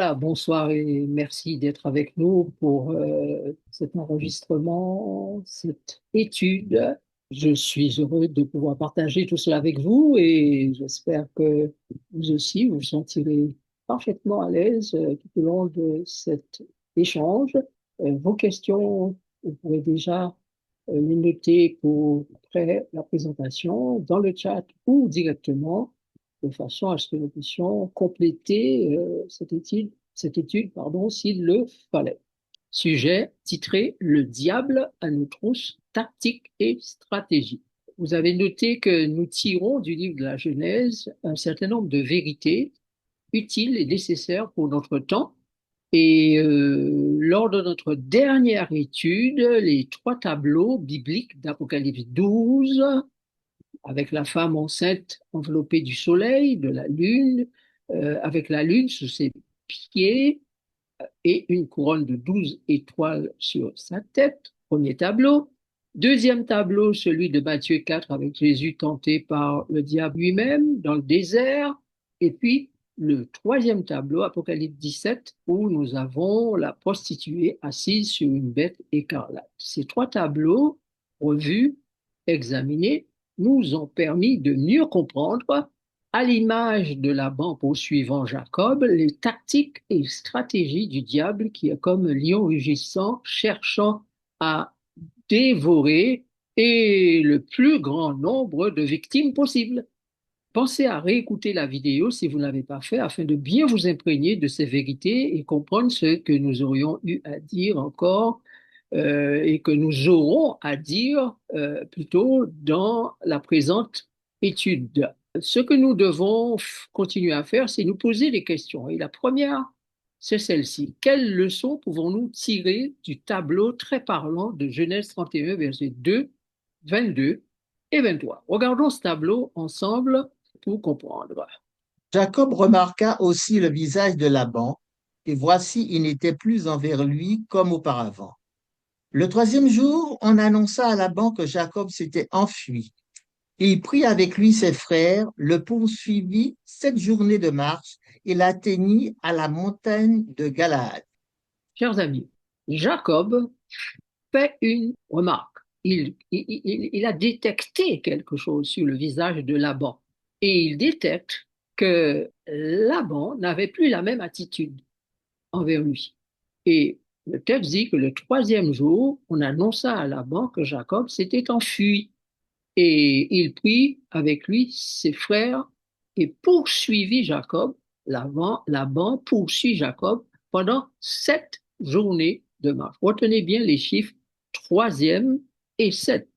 Voilà, bonsoir et merci d'être avec nous pour cet enregistrement, cette étude. Je suis heureux de pouvoir partager tout cela avec vous et j'espère que vous aussi vous sentirez parfaitement à l'aise tout au long de cet échange. Vos questions, vous pourrez déjà les noter pour après la présentation dans le chat ou directement de façon à ce que nous puissions compléter cette étude, pardon, s'il le fallait. Sujet titré Le diable à nos trousses, tactiques et stratégies. Vous avez noté que nous tirons du livre de la Genèse un certain nombre de vérités utiles et nécessaires pour notre temps. Et lors de notre dernière étude, les trois tableaux bibliques d'Apocalypse 12, avec la femme enceinte enveloppée du soleil, de la lune, avec la lune sous ses pieds et une couronne de 12 étoiles sur sa tête, premier tableau. Deuxième tableau, celui de Matthieu 4 avec Jésus tenté par le diable lui-même dans le désert. Et puis le troisième tableau, Apocalypse 17, où nous avons la prostituée assise sur une bête écarlate. Ces trois tableaux, revus, examinés, nous ont permis de mieux comprendre, à l'image de Laban poursuivant Jacob, les tactiques et stratégies du diable qui est comme un lion rugissant cherchant à dévorer et le plus grand nombre de victimes possible. Pensez à réécouter la vidéo si vous ne l'avez pas fait afin de bien vous imprégner de ces vérités et comprendre ce que nous aurions eu à dire encore et que nous aurons à dire plutôt dans la présente étude. Ce que nous devons continuer à faire, c'est nous poser des questions. Et la première, c'est celle-ci. Quelles leçons pouvons-nous tirer du tableau très parlant de Genèse 31, versets 2, 22 et 23? Regardons ce tableau ensemble pour comprendre. Jacob remarqua aussi le visage de Laban, et voici, il n'était plus envers lui comme auparavant. Le troisième jour, on annonça à Laban que Jacob s'était enfui. Il prit avec lui ses frères, le poursuivit 7 journées de marche et l'atteignit à la montagne de Galaad. Chers amis, Jacob fait une remarque. Il a détecté quelque chose sur le visage de Laban et il détecte que Laban n'avait plus la même attitude envers lui. Et le texte dit que le troisième jour, on annonça à Laban que Jacob s'était enfui et il prit avec lui ses frères et poursuivit Jacob. Laban poursuit Jacob pendant 7 journées de marche. Retenez bien les chiffres troisième et 7.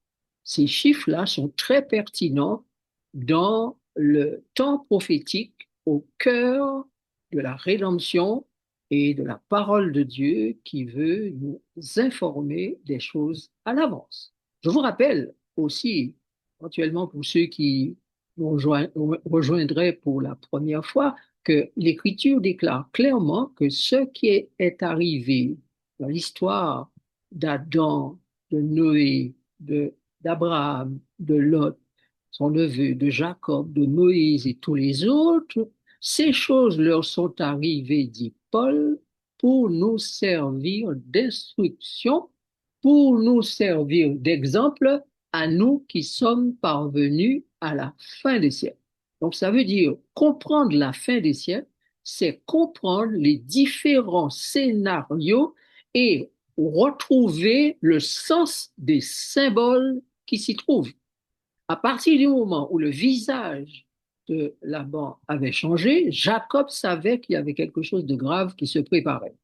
Ces chiffres-là sont très pertinents dans le temps prophétique au cœur de la rédemption et de la parole de Dieu qui veut nous informer des choses à l'avance. Je vous rappelle aussi, éventuellement pour ceux qui nous rejoindraient pour la première fois, que l'Écriture déclare clairement que ce qui est arrivé dans l'histoire d'Adam, de Noé, d'Abraham, de Lot, son neveu, de Jacob, de Moïse et tous les autres, ces choses leur sont arrivées, dit Paul, pour nous servir d'instruction, pour nous servir d'exemple à nous qui sommes parvenus à la fin des siècles. Donc ça veut dire comprendre la fin des siècles, c'est comprendre les différents scénarios et retrouver le sens des symboles qui s'y trouvent. À partir du moment où le visage de Laban avait changé, Jacob savait qu'il y avait quelque chose de grave qui se préparait.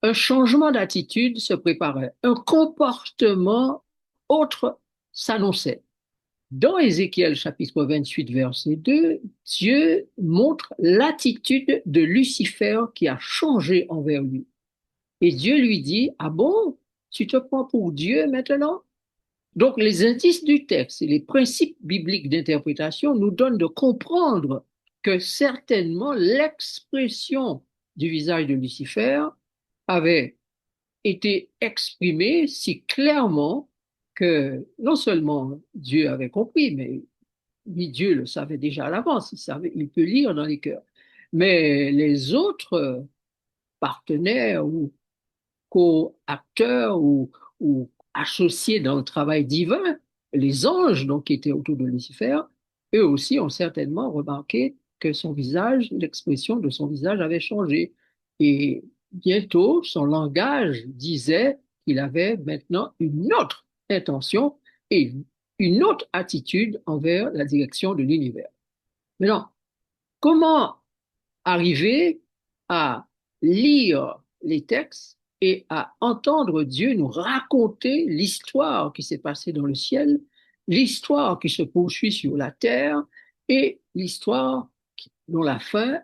Un changement d'attitude se préparait. Un comportement autre s'annonçait. Dans Ézéchiel chapitre 28, verset 2, Dieu montre l'attitude de Lucifer qui a changé envers lui. Et Dieu lui dit, ah bon, tu te prends pour Dieu maintenant? Donc, les indices du texte et les principes bibliques d'interprétation nous donnent de comprendre que certainement l'expression du visage de Lucifer avait été exprimée si clairement que non seulement Dieu avait compris, mais lui, Dieu le savait déjà à l'avance, il peut lire dans les cœurs. Mais les autres partenaires ou co-acteurs ou associés dans le travail divin, les anges donc, qui étaient autour de Lucifer, eux aussi ont certainement remarqué que son visage, l'expression de son visage avait changé. Et bientôt, son langage disait qu'il avait maintenant une autre intention et une autre attitude envers la direction de l'univers. Maintenant, comment arriver à lire les textes et à entendre Dieu nous raconter l'histoire qui s'est passée dans le ciel, l'histoire qui se poursuit sur la terre et l'histoire dont la fin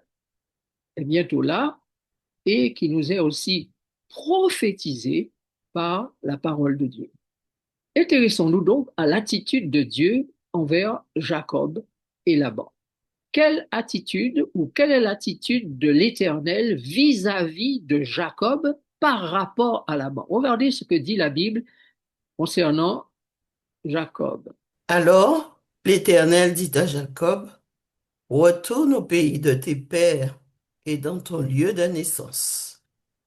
est bientôt là et qui nous est aussi prophétisée par la parole de Dieu. Intéressons-nous donc à l'attitude de Dieu envers Jacob et Laban. Quelle attitude ou quelle est l'attitude de l'Éternel vis-à-vis de Jacob par rapport à Laban? Regardez ce que dit la Bible concernant Jacob. Alors l'Éternel dit à Jacob, retourne au pays de tes pères et dans ton lieu de naissance,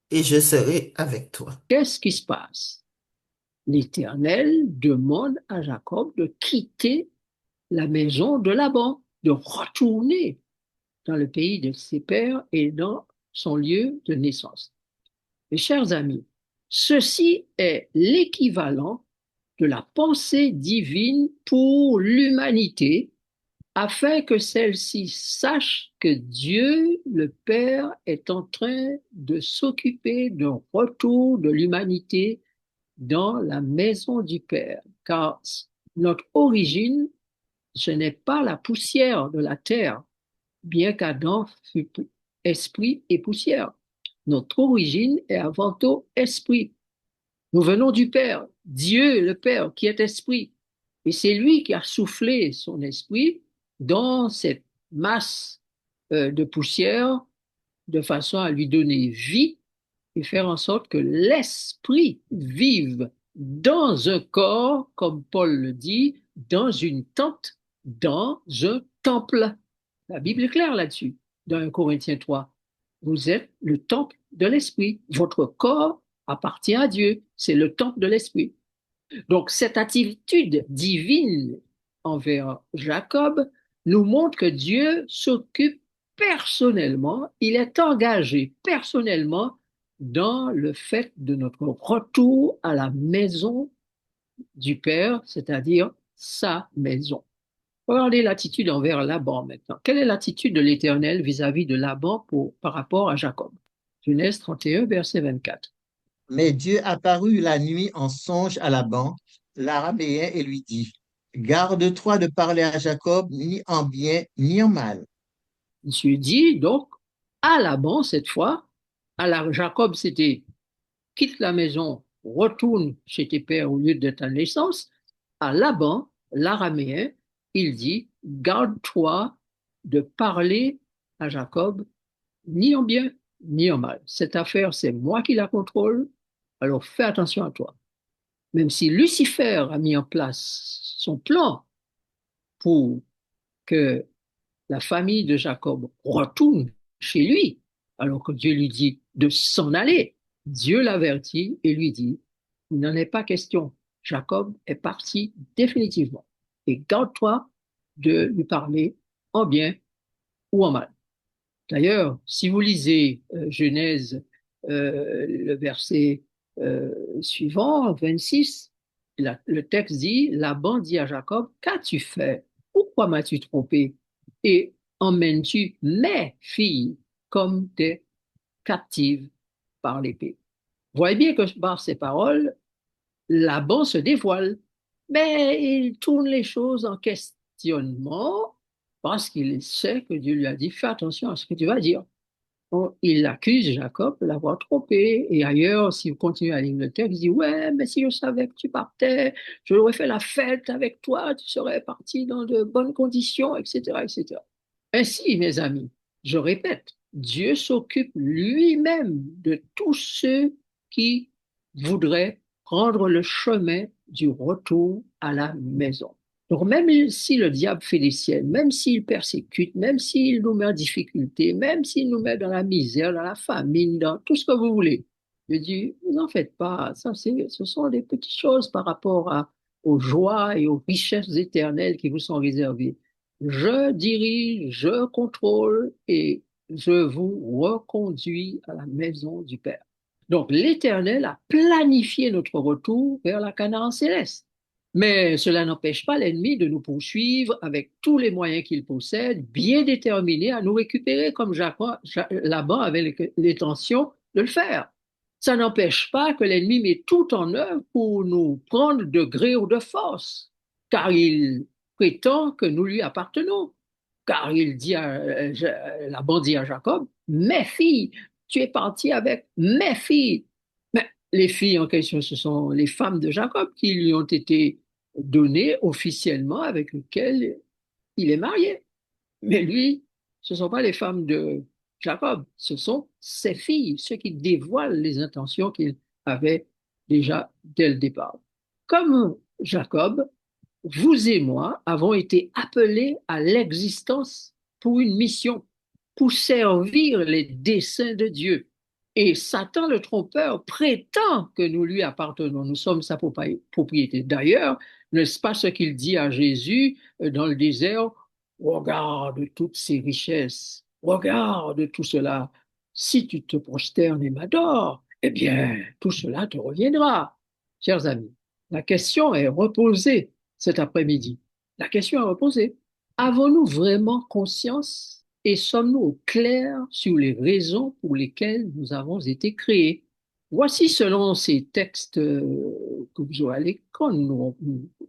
et je serai avec toi. Qu'est-ce qui se passe? L'Éternel demande à Jacob de quitter la maison de Laban, de retourner dans le pays de ses pères et dans son lieu de naissance. Mes chers amis, ceci est l'équivalent de la pensée divine pour l'humanité afin que celle-ci sache que Dieu, le Père, est en train de s'occuper d'un retour de l'humanité dans la maison du Père. Car notre origine, ce n'est pas la poussière de la terre, bien qu'Adam fût esprit et poussière. Notre origine est avant tout esprit. Nous venons du Père, Dieu le Père, qui est esprit. Et c'est lui qui a soufflé son esprit dans cette masse de poussière de façon à lui donner vie et faire en sorte que l'esprit vive dans un corps, comme Paul le dit, dans une tente, dans un temple. La Bible est claire là-dessus, dans 1 Corinthiens 3. Vous êtes le temple de l'esprit. Votre corps appartient à Dieu. C'est le temple de l'esprit. Donc, cette attitude divine envers Jacob nous montre que Dieu s'occupe personnellement, il est engagé personnellement dans le fait de notre retour à la maison du Père, c'est-à-dire sa maison. Regardez l'attitude envers Laban maintenant. Quelle est l'attitude de l'Éternel vis-à-vis de Laban par rapport à Jacob? Genèse 31, verset 24. Mais Dieu apparut la nuit en songe à Laban, l'Araméen, et lui dit, garde-toi de parler à Jacob ni en bien ni en mal. Dieu dit donc à Laban cette fois, Jacob c'était quitte la maison, retourne chez tes pères au lieu de ta naissance. À Laban, l'Araméen, il dit garde-toi de parler à Jacob ni en bien ni en mal. Cette affaire, c'est moi qui la contrôle, alors fais attention à toi. Même si Lucifer a mis en place son plan pour que la famille de Jacob retourne chez lui, alors que Dieu lui dit de s'en aller, Dieu l'avertit et lui dit, il n'en est pas question. Jacob est parti définitivement. Et garde-toi de lui parler en bien ou en mal. D'ailleurs, si vous lisez Genèse, le verset suivant, 26, le texte dit, Laban dit à Jacob, qu'as-tu fait? Pourquoi m'as-tu trompé? Et emmènes-tu mes filles comme des captives par l'épée? Voyez bien que par ces paroles, Laban se dévoile, mais il tourne les choses en questionnement parce qu'il sait que Dieu lui a dit, fais attention à ce que tu vas dire. Bon, il accuse Jacob de l'avoir trompé. Et ailleurs, si vous continuez à lire le texte, il dit, ouais, mais si je savais que tu partais, je l'aurais fait la fête avec toi, tu serais parti dans de bonnes conditions, etc., etc. Ainsi, mes amis, je répète, Dieu s'occupe lui-même de tous ceux qui voudraient prendre le chemin du retour à la maison. Donc, même si le diable fait des siennes, même s'il persécute, même s'il nous met en difficulté, même s'il nous met dans la misère, dans la famine, dans tout ce que vous voulez, je dis, vous n'en faites pas. Ça, ce sont des petites choses par rapport aux joies et aux richesses éternelles qui vous sont réservées. Je dirige, je contrôle et je vous reconduis à la maison du Père. Donc, l'Éternel a planifié notre retour vers la Canaan céleste. Mais cela n'empêche pas l'ennemi de nous poursuivre avec tous les moyens qu'il possède, bien déterminé à nous récupérer comme Laban avait l'intention de le faire. Ça n'empêche pas que l'ennemi met tout en œuvre pour nous prendre de gré ou de force, car il prétend que nous lui appartenons. Car Laban dit à Jacob, mes filles, tu es parti avec mes filles. Mais les filles en question, ce sont les femmes de Jacob qui lui ont été données officiellement avec lesquelles il est marié. Mais lui, ce ne sont pas les femmes de Jacob, ce sont ses filles, ceux qui dévoilent les intentions qu'il avait déjà dès le départ. Comme Jacob, vous et moi avons été appelés à l'existence pour une mission, pour servir les desseins de Dieu. Et Satan, le trompeur, prétend que nous lui appartenons. Nous sommes sa propriété. D'ailleurs, n'est-ce pas ce qu'il dit à Jésus dans le désert? Regarde toutes ces richesses, regarde tout cela. Si tu te prosternes et m'adores, eh bien, tout cela te reviendra. Chers amis, la question est reposée cet après-midi. La question est reposée. Avons-nous vraiment conscience et sommes-nous au clair sur les raisons pour lesquelles nous avons été créés? Voici, selon ces textes que vous aurez à l'école, nous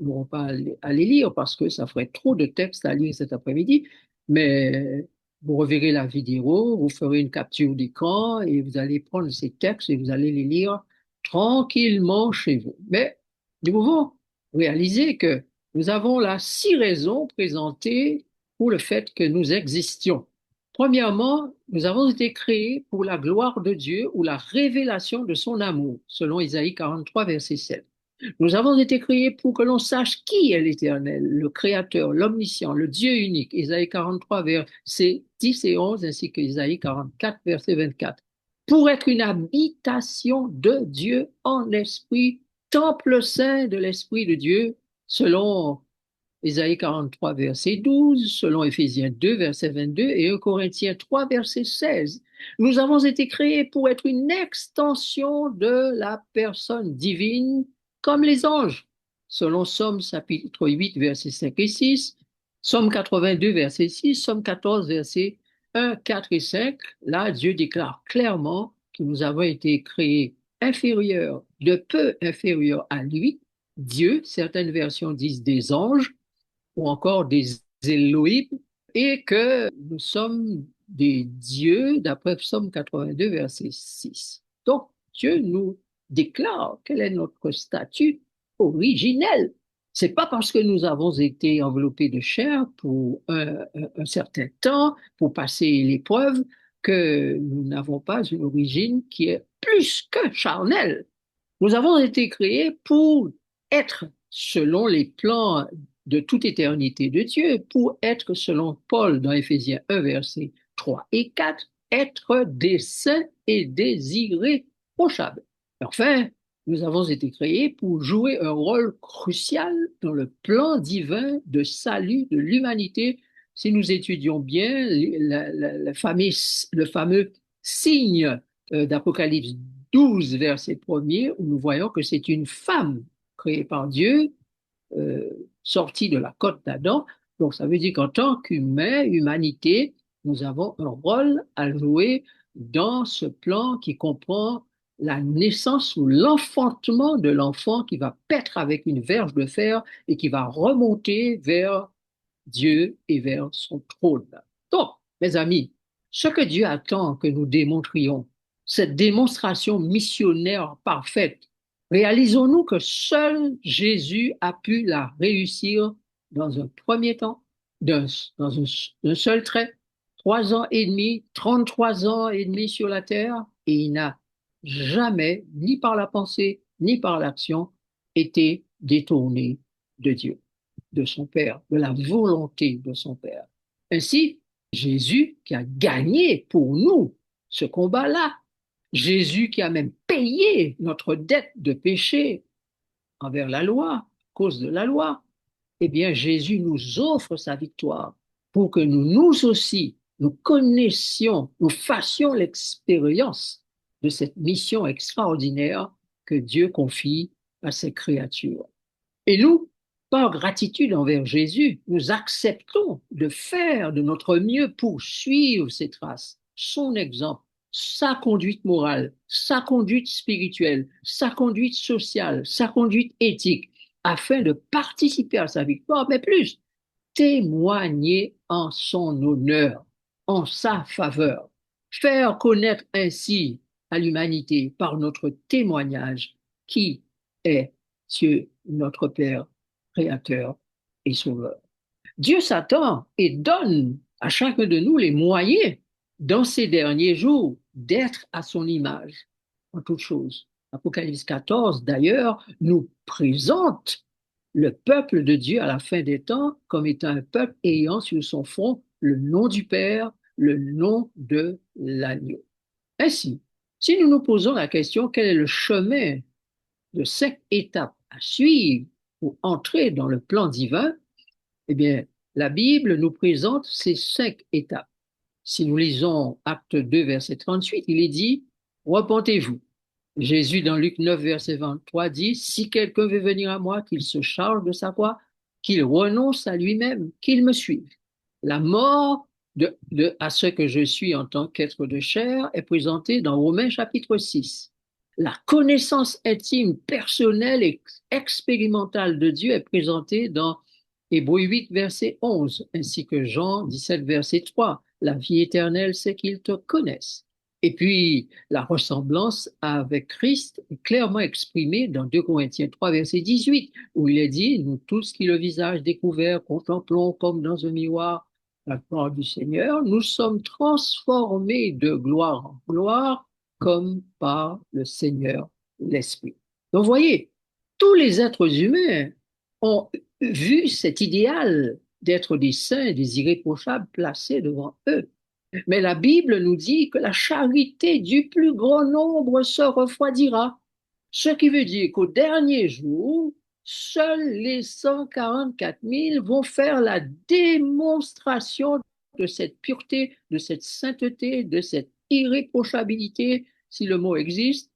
n'aurons pas à les lire parce que ça ferait trop de textes à lire cet après-midi, mais vous reverrez la vidéo, vous ferez une capture d'écran et vous allez prendre ces textes et vous allez les lire tranquillement chez vous. Mais nous pouvons réaliser que nous avons là 6 raisons présentées pour le fait que nous existions. Premièrement, nous avons été créés pour la gloire de Dieu ou la révélation de son amour, selon Isaïe 43, verset 7. Nous avons été créés pour que l'on sache qui est l'Éternel, le Créateur, l'Omniscient, le Dieu unique, Isaïe 43, versets 10 et 11, ainsi que Isaïe 44, verset 24. Pour être une habitation de Dieu en esprit, temple saint de l'Esprit de Dieu, selon Ésaïe 43, verset 12, selon Éphésiens 2, verset 22 et 1 Corinthiens 3, verset 16. Nous avons été créés pour être une extension de la personne divine comme les anges, selon Somme chapitre 8, verset 5 et 6, Somme 82, verset 6, Somme 14, verset 1, 4 et 5. Là, Dieu déclare clairement que nous avons été créés inférieurs, de peu inférieurs à lui. Dieu, certaines versions disent des anges, ou encore des Elohim, et que nous sommes des dieux, d'après Psaume 82, verset 6. Donc, Dieu nous déclare quel est notre statut originel. C'est pas parce que nous avons été enveloppés de chair pour un certain temps, pour passer l'épreuve, que nous n'avons pas une origine qui est plus que charnelle. Nous avons été créés pour être selon les plans de toute éternité de Dieu, pour être, selon Paul dans Éphésiens 1, versets 3 et 4, être des saints et des irréprochables. Enfin, nous avons été créés pour jouer un rôle crucial dans le plan divin de salut de l'humanité. Si nous étudions bien le fameux signe d'Apocalypse 12, verset 1er, où nous voyons que c'est une femme créée par Dieu, sortie de la côte d'Adam. Donc, ça veut dire qu'en tant qu'humain, humanité, nous avons un rôle à jouer dans ce plan qui comprend la naissance ou l'enfantement de l'enfant qui va paître avec une verge de fer et qui va remonter vers Dieu et vers son trône. Donc, mes amis, ce que Dieu attend que nous démontrions, cette démonstration missionnaire parfaite, réalisons-nous que seul Jésus a pu la réussir dans un premier temps, dans un seul trait, 3 ans et demi, 33 ans et demi sur la terre, et il n'a jamais, ni par la pensée, ni par l'action, été détourné de Dieu. de son Père, de la volonté de son Père. Ainsi, Jésus qui a gagné pour nous ce combat-là, Jésus qui a même payé notre dette de péché envers la loi, à cause de la loi, eh bien, Jésus nous offre sa victoire pour que nous aussi, nous connaissions, nous fassions l'expérience de cette mission extraordinaire que Dieu confie à ses créatures. Et nous, par gratitude envers Jésus, nous acceptons de faire de notre mieux pour suivre ses traces, son exemple, sa conduite morale, sa conduite spirituelle, sa conduite sociale, sa conduite éthique, afin de participer à sa victoire, mais plus, témoigner en son honneur, en sa faveur, faire connaître ainsi à l'humanité par notre témoignage qui est Dieu, notre Père, Créateur et Sauveur. Dieu s'attend et donne à chacun de nous les moyens dans ces derniers jours d'être à son image en toutes choses. Apocalypse 14, d'ailleurs, nous présente le peuple de Dieu à la fin des temps comme étant un peuple ayant sur son front le nom du Père, le nom de l'agneau. Ainsi, si nous nous posons la question, quel est le chemin de 5 étapes à suivre pour entrer dans le plan divin, eh bien, la Bible nous présente ces 5 étapes. Si nous lisons Acte 2, verset 38, il est dit, repentez-vous. Jésus, dans Luc 9, verset 23, dit, si quelqu'un veut venir à moi, qu'il se charge de sa croix, qu'il renonce à lui-même, qu'il me suive. La mort à ce que je suis en tant qu'être de chair est présentée dans Romains chapitre 6. La connaissance intime, personnelle et expérimentale de Dieu est présentée dans Hébreux 8, verset 11, ainsi que Jean 17, verset 3. La vie éternelle, c'est qu'ils te connaissent. Et puis, la ressemblance avec Christ est clairement exprimée dans 2 Corinthiens 3, verset 18, où il est dit, nous tous qui le visage découvert contemplons comme dans un miroir la gloire du Seigneur, nous sommes transformés de gloire en gloire comme par le Seigneur l'Esprit. Donc, vous voyez, tous les êtres humains ont vu cet idéal d'être des saints, des irréprochables placé devant eux. Mais la Bible nous dit que la charité du plus grand nombre se refroidira. Ce qui veut dire qu'au dernier jour, seuls les 144 000 vont faire la démonstration de cette pureté, de cette sainteté, de cette irréprochabilité, si le mot existe,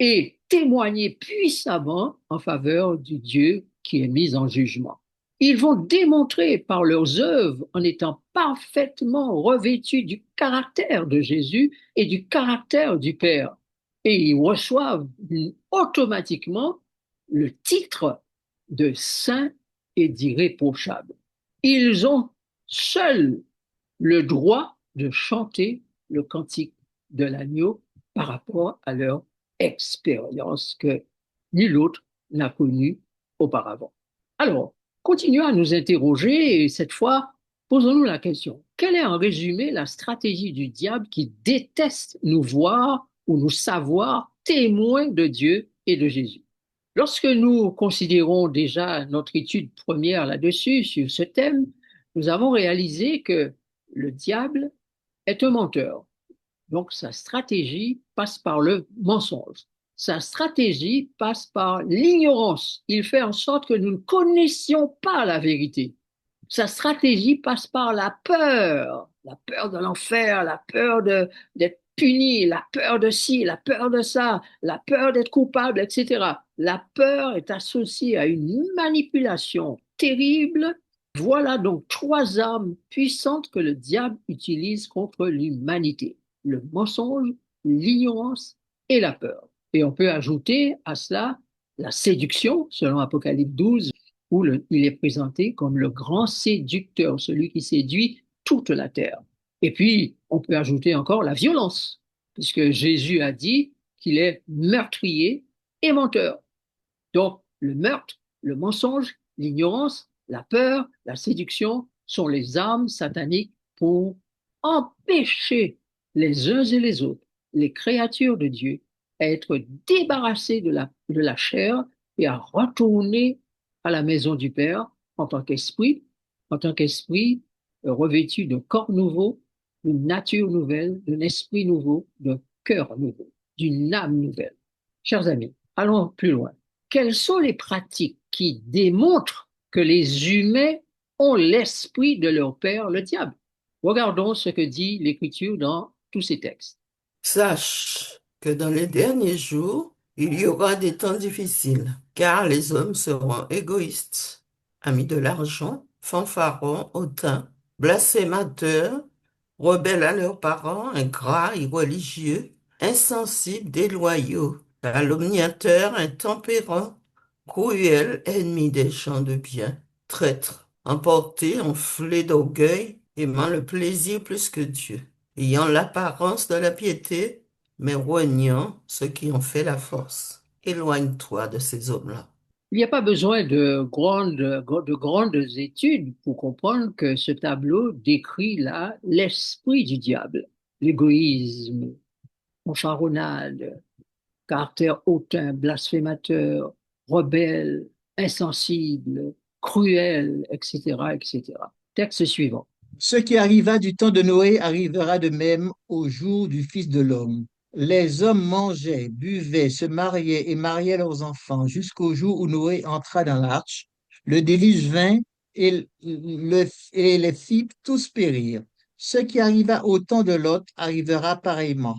et témoigner puissamment en faveur du Dieu qui est mis en jugement. Ils vont démontrer par leurs œuvres, en étant parfaitement revêtus du caractère de Jésus et du caractère du Père. Et ils reçoivent automatiquement le titre de saint et d'irréprochable. Ils ont seuls le droit de chanter le cantique de l'agneau par rapport à leur expérience que nul autre n'a connue auparavant. Alors, continuons à nous interroger et cette fois, posons-nous la question. Quelle est en résumé la stratégie du diable qui déteste nous voir ou nous savoir témoins de Dieu et de Jésus? Lorsque nous considérons déjà notre étude première là-dessus, sur ce thème, nous avons réalisé que le diable est un menteur. Donc, sa stratégie passe par le mensonge. Sa stratégie passe par l'ignorance. Il fait en sorte que nous ne connaissions pas la vérité. Sa stratégie passe par la peur de l'enfer, la peur d'être puni, la peur de ci, la peur de ça, la peur d'être coupable, etc. La peur est associée à une manipulation terrible. Voilà donc 3 armes puissantes que le diable utilise contre l'humanité. Le mensonge, l'ignorance et la peur. Et on peut ajouter à cela la séduction, selon Apocalypse 12, où il est présenté comme le grand séducteur, celui qui séduit toute la terre. Et puis, on peut ajouter encore la violence, puisque Jésus a dit qu'il est meurtrier et menteur. Donc, le meurtre, le mensonge, l'ignorance, la peur, la séduction sont les armes sataniques pour empêcher les uns et les autres, les créatures de Dieu, à être débarrassés de la chair et à retourner à la maison du Père en tant qu'esprit revêtu d'un corps nouveau, d'une nature nouvelle, d'un esprit nouveau, d'un cœur nouveau, d'une âme nouvelle. Chers amis, allons plus loin. Quelles sont les pratiques qui démontrent que les humains ont l'esprit de leur père, le diable? Regardons ce que dit l'Écriture dans tous ces textes. Sache que dans les derniers jours, il y aura des temps difficiles, car les hommes seront égoïstes, amis de l'argent, fanfarons, hautains, blasphémateurs, rebelles à leurs parents, ingrats, irreligieux, insensibles, déloyaux, calomniateurs, intempérants, cruels, ennemis des gens de bien, traîtres, emportés, enflés d'orgueil, aimant le plaisir plus que Dieu, ayant l'apparence de la piété, mais reniant ce qui en fait la force. Éloigne-toi de ces hommes-là. Il n'y a pas besoin de grandes études pour comprendre que ce tableau décrit là l'esprit du diable, l'égoïsme, fanfaronnade, caractère hautain, blasphémateur, rebelle, insensible, cruel, etc., etc. Texte suivant. Ce qui arriva du temps de Noé arrivera de même au jour du Fils de l'homme. Les hommes mangeaient, buvaient, se mariaient et mariaient leurs enfants jusqu'au jour où Noé entra dans l'arche. Le déluge vint et les fit tous périr. Ce qui arriva au temps de Lot arrivera pareillement.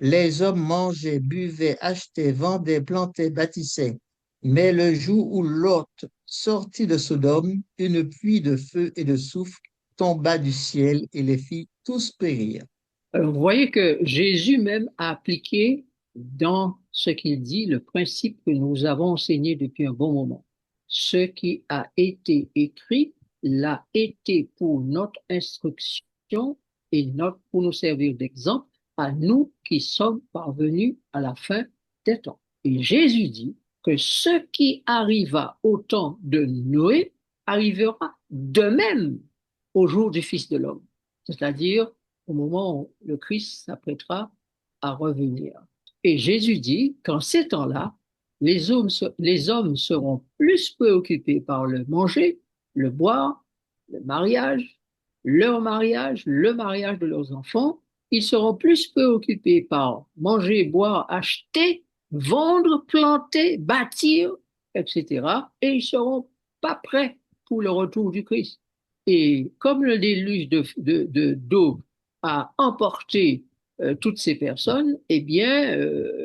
Les hommes mangeaient, buvaient, achetaient, vendaient, plantaient, bâtissaient. Mais le jour où Lot sortit de Sodome, une pluie de feu et de soufre tomba du ciel et les fit tous périr. Alors, vous voyez que Jésus même a appliqué dans ce qu'il dit le principe que nous avons enseigné depuis un bon moment. Ce qui a été écrit l'a été pour notre instruction et pour nous servir d'exemple à nous qui sommes parvenus à la fin des temps. Et Jésus dit que ce qui arriva au temps de Noé arrivera de même au jour du Fils de l'homme, c'est-à-dire au moment où le Christ s'apprêtera à revenir. Et Jésus dit qu'en ces temps-là, les hommes seront plus préoccupés par le manger, le boire, le mariage, leur mariage, le mariage de leurs enfants. Ils seront plus préoccupés par manger, boire, acheter, vendre, planter, bâtir, etc. Et ils seront pas prêts pour le retour du Christ. Et comme le déluge d'eau a emporté toutes ces personnes, eh bien,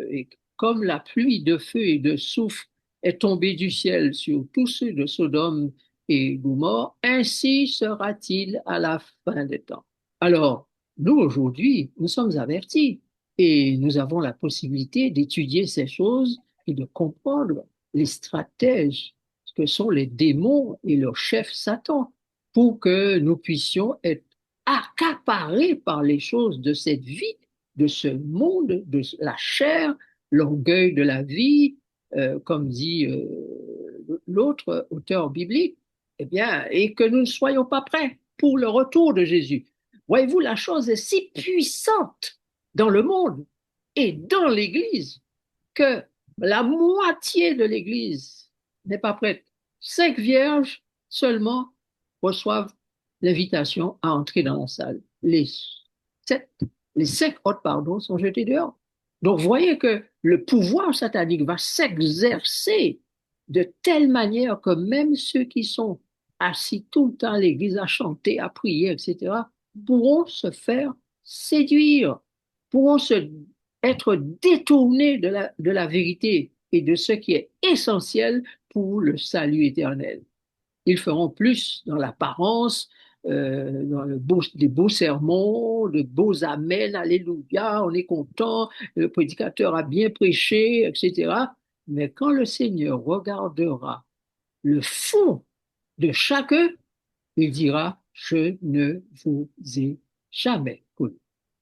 et comme la pluie de feu et de soufre est tombée du ciel sur tous ceux de Sodome et Gomorrhe, ainsi sera-t-il à la fin des temps. Alors, nous, aujourd'hui, nous sommes avertis et nous avons la possibilité d'étudier ces choses et de comprendre les stratèges que sont les démons et leur chef Satan pour que nous puissions être accaparés par les choses de cette vie, de ce monde, de la chair, l'orgueil de la vie, comme dit l'autre auteur biblique, eh bien, et que nous ne soyons pas prêts pour le retour de Jésus. Voyez-vous, la chose est si puissante dans le monde et dans l'Église que la moitié de l'Église n'est pas prête. 5 vierges seulement reçoivent l'invitation à entrer dans la salle. Sept, les 5 autres, pardon, sont jetés dehors. Donc, vous voyez que le pouvoir satanique va s'exercer de telle manière que même ceux qui sont assis tout le temps à l'église à chanter, à prier, etc., pourront se faire séduire, pourront être détournés de la vérité et de ce qui est essentiel pour le salut éternel. Ils feront plus dans l'apparence, dans des beaux sermons, de beaux amens, alléluia, on est content, le prédicateur a bien prêché, etc. Mais quand le Seigneur regardera le fond de chacun, il dira, je ne vous ai jamais connu.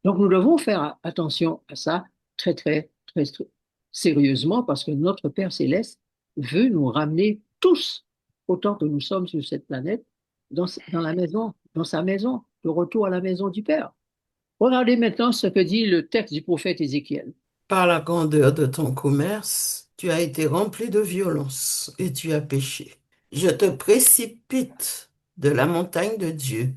Donc nous devons faire attention à ça très, très, très, très sérieusement parce que notre Père céleste veut nous ramener tous, autant que nous sommes sur cette planète, dans la maison, dans sa maison, de retour à la maison du Père. Regardez maintenant ce que dit le texte du prophète Ézéchiel. Par la grandeur de ton commerce, tu as été rempli de violence et tu as péché. Je te précipite de la montagne de Dieu,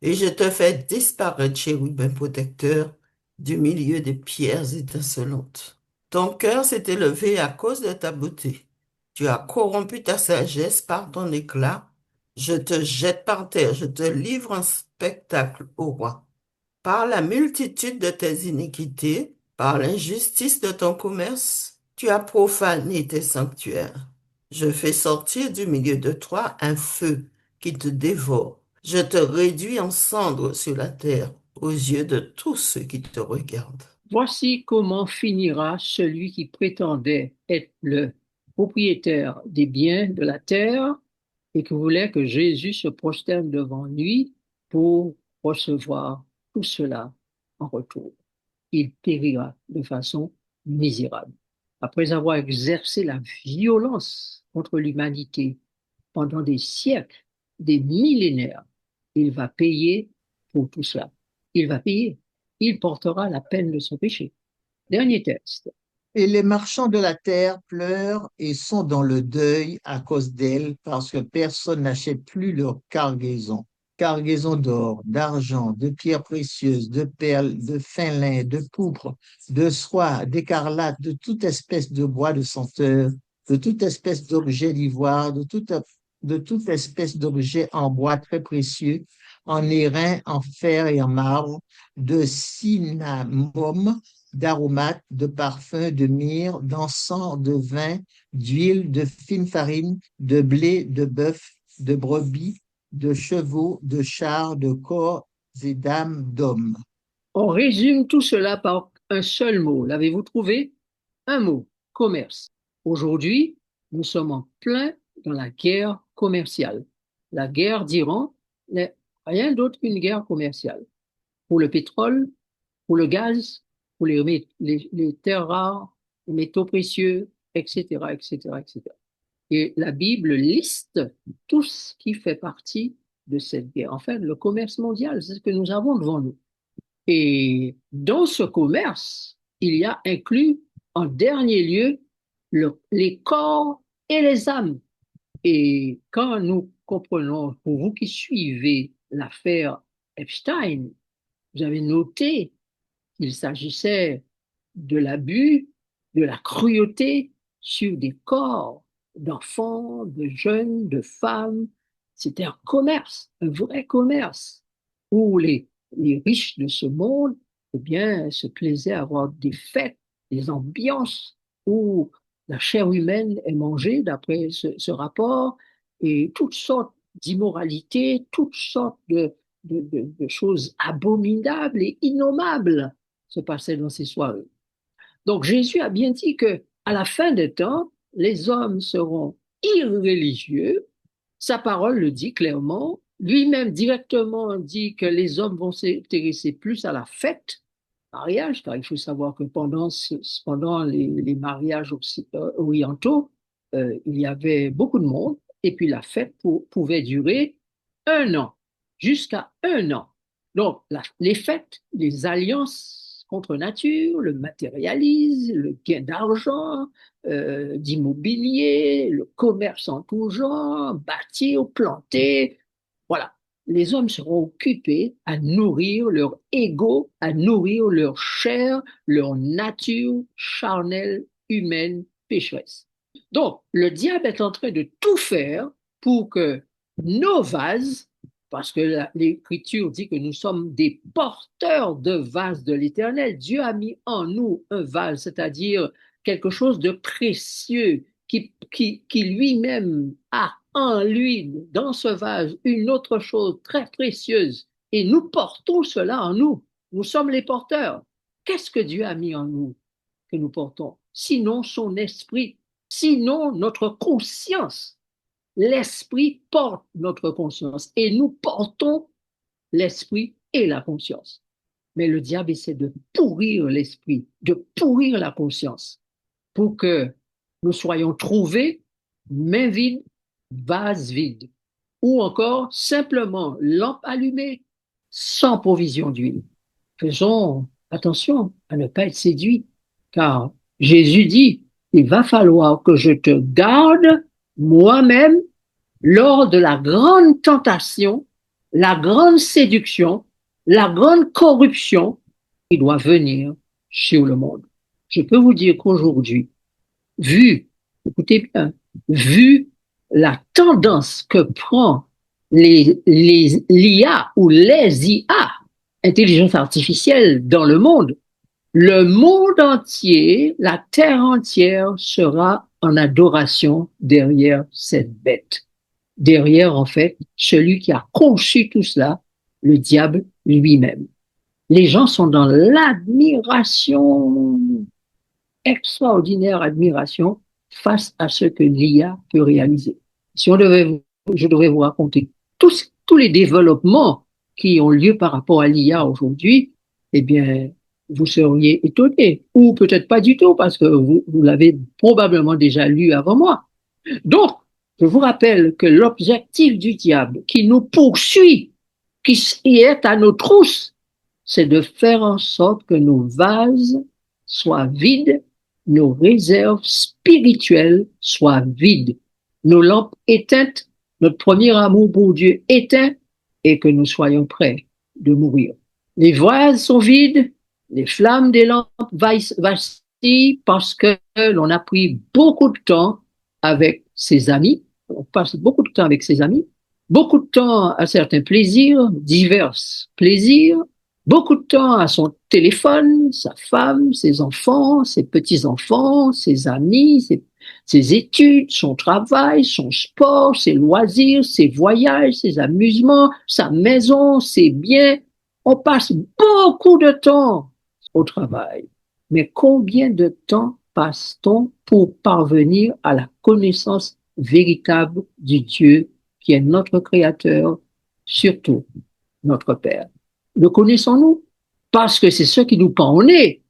et je te fais disparaître, chérubin protecteur, du milieu des pierres étincelantes. Ton cœur s'est élevé à cause de ta beauté. Tu as corrompu ta sagesse par ton éclat. Je te jette par terre, je te livre en spectacle au roi. Par la multitude de tes iniquités, par l'injustice de ton commerce, tu as profané tes sanctuaires. Je fais sortir du milieu de toi un feu qui te dévore. Je te réduis en cendres sur la terre aux yeux de tous ceux qui te regardent. Voici comment finira celui qui prétendait être le propriétaire des biens de la terre et qui voulait que Jésus se prosterne devant lui pour recevoir tout cela en retour. Il périra de façon misérable. Après avoir exercé la violence contre l'humanité pendant des siècles, des millénaires, il va payer pour tout cela. Il va payer. Il portera la peine de son péché. Dernier texte. Et les marchands de la terre pleurent et sont dans le deuil à cause d'elle parce que personne n'achète plus leur cargaison. Cargaison d'or, d'argent, de pierres précieuses, de perles, de fin lin, de pourpre, de soie, d'écarlate, de toute espèce de bois de senteur, de toute espèce d'objet d'ivoire, de toute espèce d'objet en bois très précieux, en airain, en fer et en marbre, de cinnamome, d'aromates, de parfums, de myrrhe, d'encens, de vin, d'huile, de fine farine, de blé, de bœuf, de brebis, de chevaux, de chars, de corps et d'âmes d'hommes. On résume tout cela par un seul mot. L'avez-vous trouvé? Un mot, commerce. Aujourd'hui, nous sommes en plein dans la guerre commerciale. La guerre d'Iran n'est rien d'autre qu'une guerre commerciale. Pour le pétrole, pour le gaz, pour les terres rares, les métaux précieux, etc., etc., etc. Et la Bible liste tout ce qui fait partie de cette guerre. En fait, le commerce mondial, c'est ce que nous avons devant nous. Et dans ce commerce, il y a inclus en dernier lieu les corps et les âmes. Et quand nous comprenons, pour vous qui suivez l'affaire Epstein, vous avez noté qu'il s'agissait de l'abus, de la cruauté sur des corps d'enfants, de jeunes, de femmes. C'était un commerce, un vrai commerce, où les riches de ce monde, eh bien, se plaisaient à avoir des fêtes, des ambiances où la chair humaine est mangée, d'après ce rapport, et toutes sortes d'immoralités, toutes sortes de choses abominables et innommables se passaient dans ces soirées. Donc Jésus a bien dit que à la fin des temps, les hommes seront irréligieux. Sa parole le dit clairement. Lui-même directement dit que les hommes vont s'intéresser plus à la fête, mariage, car il faut savoir que pendant les mariages orientaux, il y avait beaucoup de monde, et puis la fête pouvait durer un an, jusqu'à un an. Donc, les fêtes, les alliances contre nature, le matérialisme, le gain d'argent, d'immobilier, le commerce en tout genre, bâtir, planter, voilà. Les hommes seront occupés à nourrir leur ego, à nourrir leur chair, leur nature charnelle, humaine, pécheresse. Donc, le diable est en train de tout faire pour que nos vases, parce que l'Écriture dit que nous sommes des porteurs de vases de l'Éternel, Dieu a mis en nous un vase, c'est-à-dire quelque chose de précieux qui lui-même a en lui, dans ce vase, une autre chose très précieuse. Et nous portons cela en nous. Nous sommes les porteurs. Qu'est-ce que Dieu a mis en nous que nous portons? Sinon son esprit, sinon notre conscience. L'esprit porte notre conscience et nous portons l'esprit et la conscience. Mais le diable essaie de pourrir l'esprit, de pourrir la conscience pour que nous soyons trouvés main vide, vase vide, ou encore simplement lampe allumée, sans provision d'huile. Faisons attention à ne pas être séduits, car Jésus dit, il va falloir que je te garde moi-même lors de la grande tentation, la grande séduction, la grande corruption qui doit venir sur le monde. Je peux vous dire qu'aujourd'hui, vu, écoutez bien, vu la tendance que prend l'IA ou les IA, intelligence artificielle dans le monde entier, la terre entière sera en adoration derrière cette bête. Derrière, en fait, celui qui a conçu tout cela, le diable lui-même. Les gens sont dans l'admiration, extraordinaire admiration face à ce que l'IA peut réaliser. Si je devais vous raconter tous les développements qui ont lieu par rapport à l'IA aujourd'hui, eh bien, vous seriez étonné, ou peut-être pas du tout, parce que vous l'avez probablement déjà lu avant moi. Donc, je vous rappelle que l'objectif du diable qui nous poursuit, qui est à nos trousses, c'est de faire en sorte que nos vases soient vides, nos réserves spirituelles soient vides, nos lampes éteintes, notre premier amour pour Dieu éteint et que nous soyons prêts de mourir. Les vases sont vides, les flammes des lampes vacillent parce que l'on a pris beaucoup de temps avec ses amis, on passe beaucoup de temps avec ses amis, beaucoup de temps à certains plaisirs, divers plaisirs, beaucoup de temps à son téléphone, sa femme, ses enfants, ses petits-enfants, ses amis, ses études, son travail, son sport, ses loisirs, ses voyages, ses amusements, sa maison, ses biens. On passe beaucoup de temps au travail. Mais combien de temps passe-t-on pour parvenir à la connaissance véritable du Dieu qui est notre Créateur, surtout notre Père? Le connaissons-nous? Parce que c'est ce qui nous pend au nez,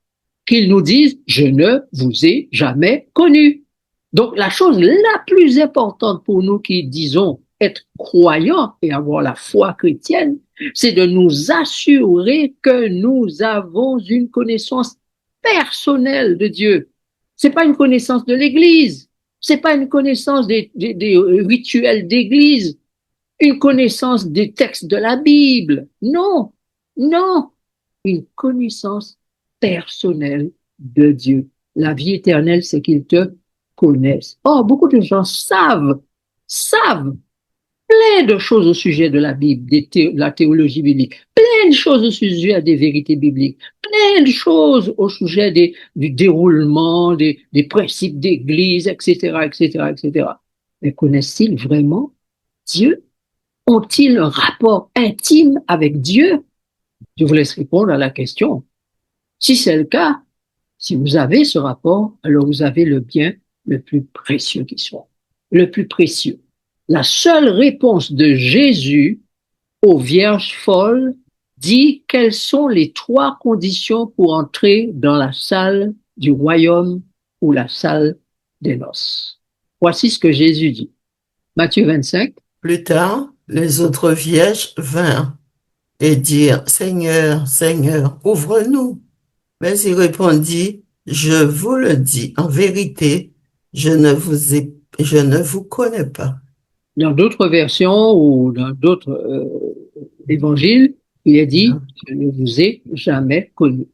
qu'ils nous disent « je ne vous ai jamais connu ». Donc la chose la plus importante pour nous qui disons être croyants et avoir la foi chrétienne, c'est de nous assurer que nous avons une connaissance personnelle de Dieu. C'est pas une connaissance de l'Église, c'est pas une connaissance des rituels d'Église, une connaissance des textes de la Bible. Non, non, une connaissance personnelle de Dieu. La vie éternelle, c'est qu'ils te connaissent. Oh, beaucoup de gens savent plein de choses au sujet de la Bible, la théologie biblique, plein de choses au sujet des vérités bibliques, plein de choses au sujet du déroulement, des principes d'église, etc., etc., etc. Mais connaissent-ils vraiment Dieu? Ont-ils un rapport intime avec Dieu? Je vous laisse répondre à la question. Si c'est le cas, si vous avez ce rapport, alors vous avez le bien le plus précieux qui soit. Le plus précieux. La seule réponse de Jésus aux vierges folles dit quelles sont les 3 conditions pour entrer dans la salle du royaume ou la salle des noces. Voici ce que Jésus dit. Matthieu 25. Plus tard, les autres vierges vinrent et dirent, Seigneur, Seigneur, ouvre-nous. Mais il répondit, je vous le dis, en vérité, je ne vous connais pas. Dans d'autres versions ou dans d'autres évangiles, il est dit, je ne vous ai jamais connu.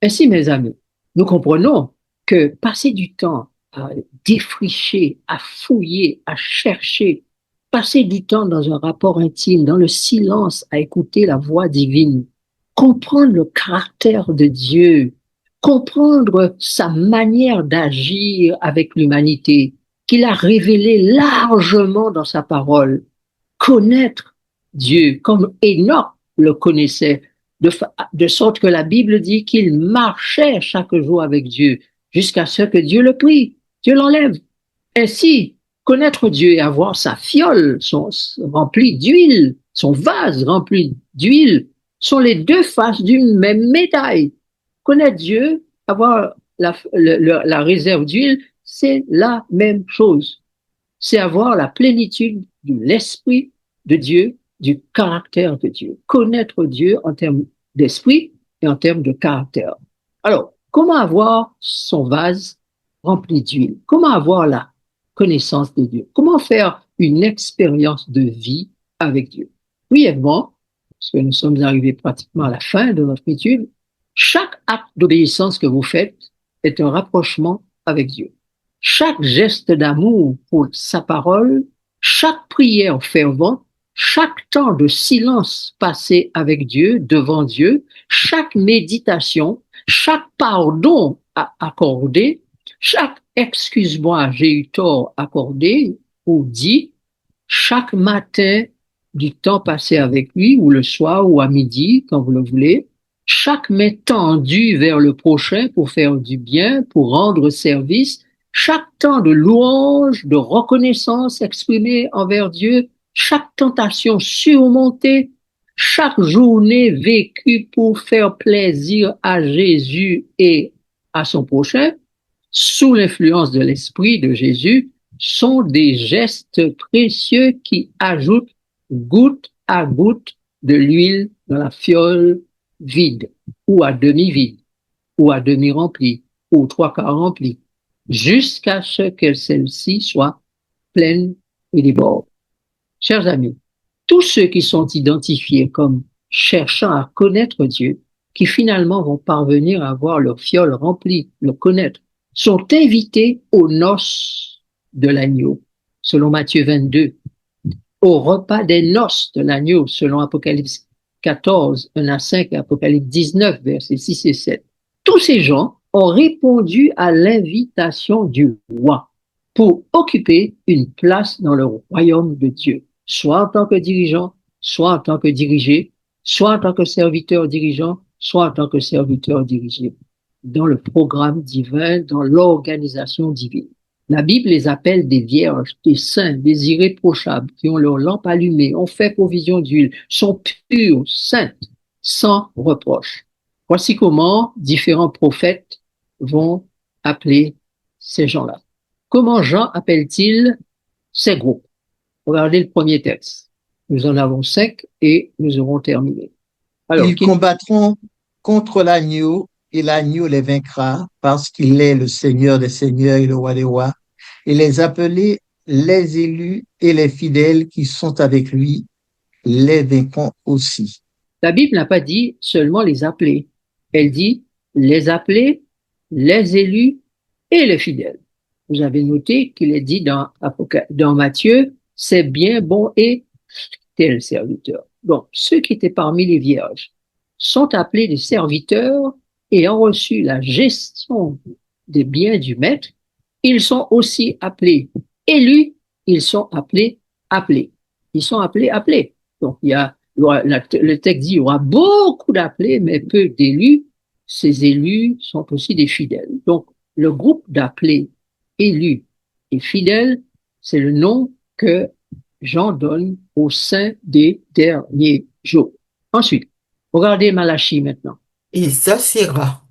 Ainsi, mes amis, nous comprenons que passer du temps à défricher, à fouiller, à chercher, passer du temps dans un rapport intime, dans le silence, à écouter la voix divine, comprendre le caractère de Dieu, comprendre sa manière d'agir avec l'humanité, qu'il a révélé largement dans sa parole, connaître Dieu comme Enoch le connaissait, de sorte que la Bible dit qu'il marchait chaque jour avec Dieu jusqu'à ce que Dieu le prie, Dieu l'enlève. Ainsi, connaître Dieu et avoir sa fiole remplie d'huile, son vase rempli d'huile, sont les 2 faces d'une même médaille. Connaître Dieu, avoir la réserve d'huile, c'est la même chose. C'est avoir la plénitude de l'esprit de Dieu, du caractère de Dieu. Connaître Dieu en termes d'esprit et en termes de caractère. Alors, comment avoir son vase rempli d'huile? Comment avoir la connaissance de Dieu? Comment faire une expérience de vie avec Dieu. Brièvement, parce que nous sommes arrivés pratiquement à la fin de notre étude, chaque acte d'obéissance que vous faites est un rapprochement avec Dieu. Chaque geste d'amour pour sa parole, chaque prière fervente, chaque temps de silence passé avec Dieu, devant Dieu, chaque méditation, chaque pardon accordé, chaque excuse-moi, j'ai eu tort accordé ou dit, chaque matin du temps passé avec lui, ou le soir, ou à midi, quand vous le voulez, chaque main tendue vers le prochain pour faire du bien, pour rendre service, chaque temps de louange, de reconnaissance exprimée envers Dieu, chaque tentation surmontée, chaque journée vécue pour faire plaisir à Jésus et à son prochain, sous l'influence de l'Esprit de Jésus, sont des gestes précieux qui ajoutent goutte à goutte de l'huile dans la fiole vide, ou à demi vide, ou à demi remplie, ou trois quarts remplie, jusqu'à ce que celle-ci soit pleine et déborde. Chers amis, tous ceux qui sont identifiés comme cherchant à connaître Dieu, qui finalement vont parvenir à avoir leur fiole remplie, le connaître, sont invités aux noces de l'agneau, selon Matthieu 22, au repas des noces de l'agneau, selon Apocalypse 14, 1 à 5, et Apocalypse 19, versets 6 et 7. Tous ces gens ont répondu à l'invitation du roi pour occuper une place dans le royaume de Dieu, soit en tant que dirigeant, soit en tant que dirigé, soit en tant que serviteur dirigeant, soit en tant que serviteur dirigé, dans le programme divin, dans l'organisation divine. La Bible les appelle des vierges, des saints, des irréprochables, qui ont leur lampe allumée, ont fait provision d'huile, sont pures, saintes, sans reproche. Voici comment différents prophètes vont appeler ces gens-là. Comment Jean appelle-t-il ces groupes? Regardez le premier texte. Nous en avons 5 et nous aurons terminé. Alors, ils combattront contre l'agneau et l'agneau les vaincra parce qu'il est le Seigneur des seigneurs et le roi des rois. Et les appelés, les élus et les fidèles qui sont avec lui les vaincront aussi. La Bible n'a pas dit seulement les appelés. Elle dit les appelés, les élus et les fidèles. Vous avez noté qu'il est dit dans Matthieu, c'est bien, bon et tel serviteur. Donc, ceux qui étaient parmi les vierges sont appelés des serviteurs et ont reçu la gestion des biens du maître. Ils sont aussi appelés élus, ils sont appelés appelés. Ils sont appelés. Donc, le texte dit il y aura beaucoup d'appelés, mais peu d'élus. Ces élus sont aussi des fidèles. Donc, le groupe d'appelés, élus et fidèles, c'est le nom que Jean donne au sein des derniers jours. Ensuite, regardez Malachie maintenant. Il s'assiera,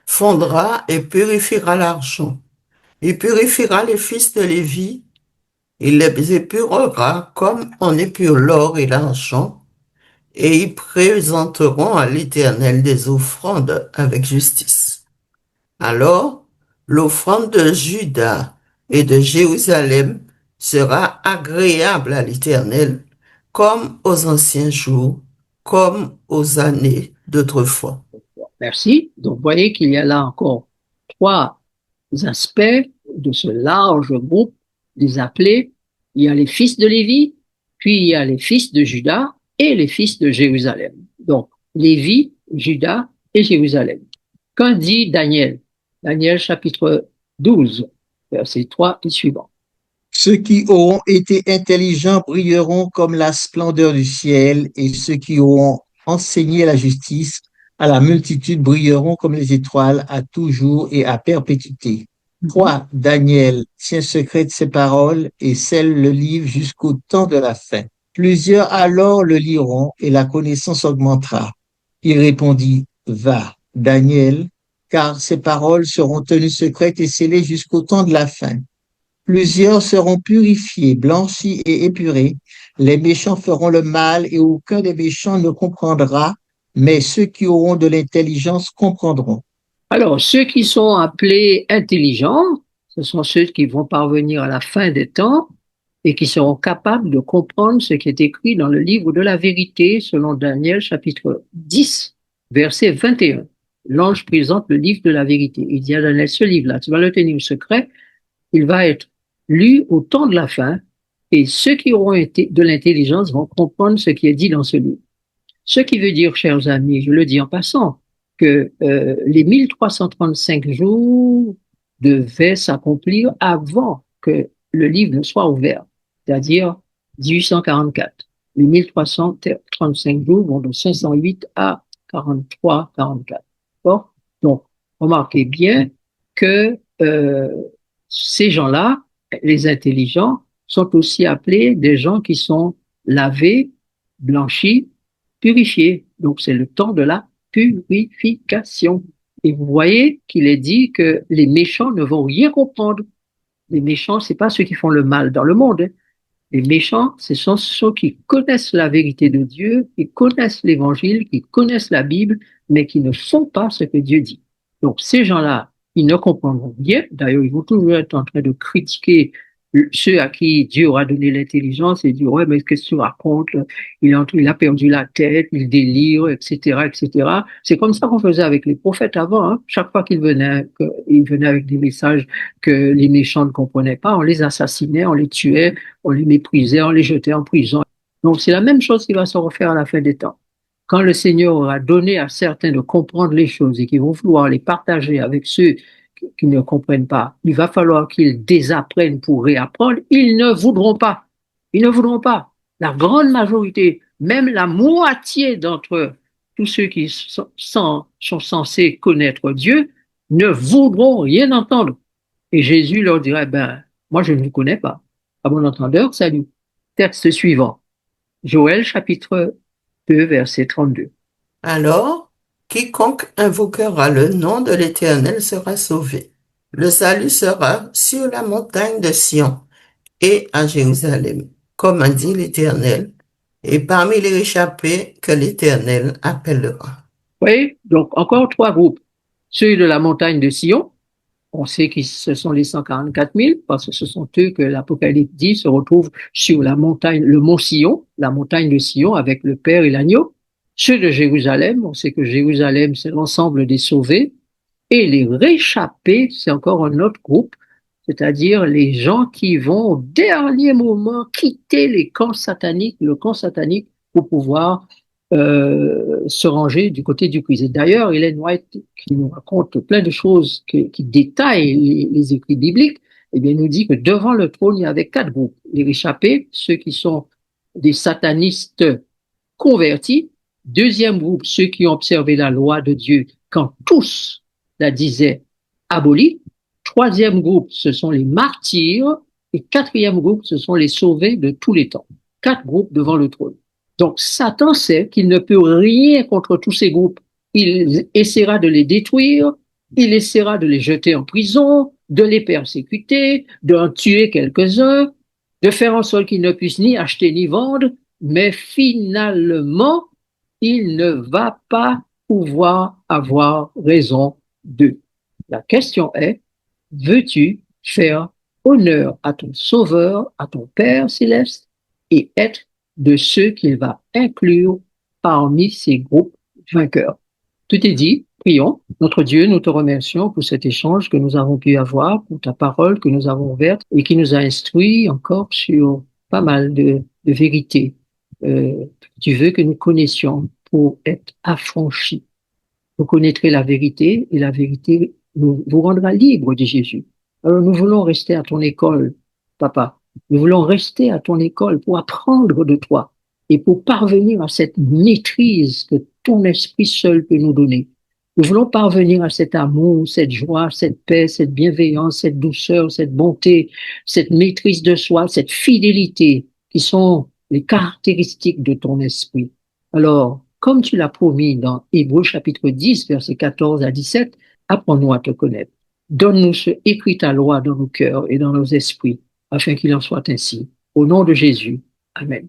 fondra et purifiera l'argent. Il purifiera les fils de Lévi, il les épurera comme on épure l'or et l'argent, et ils présenteront à l'Éternel des offrandes avec justice. Alors, l'offrande de Juda et de Jérusalem sera agréable à l'Éternel, comme aux anciens jours, comme aux années d'autrefois. Merci. Donc, vous voyez qu'il y a là encore 3 aspects de ce large groupe des appelés. Il y a les fils de Lévi, puis il y a les fils de Juda et les fils de Jérusalem. Donc, Lévi, Juda et Jérusalem. Qu'en dit Daniel? Daniel chapitre 12, verset 3 et suivant. Ceux qui auront été intelligents brilleront comme la splendeur du ciel, et ceux qui auront enseigné la justice à la multitude brilleront comme les étoiles à toujours et à perpétuité. 3. Daniel tient secret de ses paroles et scelle le livre jusqu'au temps de la fin. Plusieurs alors le liront et la connaissance augmentera. Il répondit, va, Daniel, car ces paroles seront tenues secrètes et scellées jusqu'au temps de la fin. Plusieurs seront purifiés, blanchis et épurés. Les méchants feront le mal et aucun des méchants ne comprendra, mais ceux qui auront de l'intelligence comprendront. Alors, ceux qui sont appelés intelligents, ce sont ceux qui vont parvenir à la fin des temps et qui seront capables de comprendre ce qui est écrit dans le livre de la vérité, selon Daniel chapitre 10, verset 21. L'ange présente le livre de la vérité. Il dit à Daniel, ce livre-là, tu vas le tenir secret, il va être lu au temps de la fin, et ceux qui auront été de l'intelligence vont comprendre ce qui est dit dans ce livre. Ce qui veut dire, chers amis, je le dis en passant, que les 1335 jours devaient s'accomplir avant que le livre ne soit ouvert, c'est-à-dire 1844. Les 1335 jours vont de 508 à 43, 44. Bon, donc, remarquez bien que ces gens-là, les intelligents, sont aussi appelés des gens qui sont lavés, blanchis, purifiés. Donc, c'est le temps de la purification. Et vous voyez qu'il est dit que les méchants ne vont rien comprendre. Les méchants, c'est pas ceux qui font le mal dans le monde, hein. Les méchants, ce sont ceux qui connaissent la vérité de Dieu, qui connaissent l'Évangile, qui connaissent la Bible, mais qui ne font pas ce que Dieu dit. Donc ces gens-là, ils ne comprendront rien. D'ailleurs, ils vont toujours être en train de critiquer ceux à qui Dieu aura donné l'intelligence et dire, ouais, mais qu'est-ce que tu racontes? Il a perdu la tête, il délire, etc., etc. C'est comme ça qu'on faisait avec les prophètes avant, hein. Chaque fois qu'ils venaient avec des messages que les méchants ne comprenaient pas, on les assassinait, on les tuait, on les méprisait, on les jetait en prison. Donc c'est la même chose qui va se refaire à la fin des temps. Quand le Seigneur aura donné à certains de comprendre les choses et qu'ils vont vouloir les partager avec ceux qui ne comprennent pas, il va falloir qu'ils désapprennent pour réapprendre. Ils ne voudront pas. Ils ne voudront pas. La grande majorité, même la moitié d'entre tous ceux qui sont censés connaître Dieu, ne voudront rien entendre. Et Jésus leur dirait, ben, moi je ne vous connais pas. À bon entendeur, salut. Texte suivant. Joël chapitre 2, verset 32. Alors, quiconque invoquera le nom de l'Éternel sera sauvé. Le salut sera sur la montagne de Sion et à Jérusalem, comme a dit l'Éternel, et parmi les échappés que l'Éternel appellera. Oui, donc encore trois groupes. Ceux de la montagne de Sion, on sait que ce sont les 144 000, parce que ce sont eux que l'Apocalypse dit se retrouvent sur la montagne, le mont Sion, la montagne de Sion avec le Père et l'agneau. Ceux de Jérusalem, on sait que Jérusalem, c'est l'ensemble des sauvés. Et les réchappés, c'est encore un autre groupe, c'est-à-dire les gens qui vont au dernier moment quitter les camps sataniques, le camp satanique, pour pouvoir se ranger du côté du Christ. Et d'ailleurs, Ellen White, qui nous raconte plein de choses, qui détaille les écrits bibliques, eh bien, nous dit que devant le trône, il y avait quatre groupes. Les réchappés, ceux qui sont des satanistes convertis. Deuxième groupe, ceux qui ont observé la loi de Dieu quand tous la disaient abolie. Troisième groupe, ce sont les martyrs. Et quatrième groupe, ce sont les sauvés de tous les temps. Quatre groupes devant le trône. Donc Satan sait qu'il ne peut rien contre tous ces groupes. Il essaiera de les détruire, il essaiera de les jeter en prison, de les persécuter, d'en tuer quelques-uns, de faire en sorte qu'ils ne puissent ni acheter ni vendre, mais finalement, il ne va pas pouvoir avoir raison d'eux. La question est, veux-tu faire honneur à ton Sauveur, à ton Père céleste, et être de ceux qu'il va inclure parmi ces groupes vainqueurs? Tout est dit, prions. Notre Dieu, nous te remercions pour cet échange que nous avons pu avoir, pour ta parole que nous avons ouverte et qui nous a instruits encore sur pas mal de vérités. Tu veux que nous connaissions pour être affranchis. Vous connaîtrez la vérité et la vérité vous rendra libre de Jésus. Alors nous voulons rester à ton école, papa. Nous voulons rester à ton école pour apprendre de toi et pour parvenir à cette maîtrise que ton esprit seul peut nous donner. Nous voulons parvenir à cet amour, cette joie, cette paix, cette bienveillance, cette douceur, cette bonté, cette maîtrise de soi, cette fidélité qui sont les caractéristiques de ton esprit. Alors, comme tu l'as promis dans Hébreux chapitre 10, versets 14 à 17, apprends-nous à te connaître. Donne-nous ce écrit ta loi dans nos cœurs et dans nos esprits, afin qu'il en soit ainsi. Au nom de Jésus. Amen.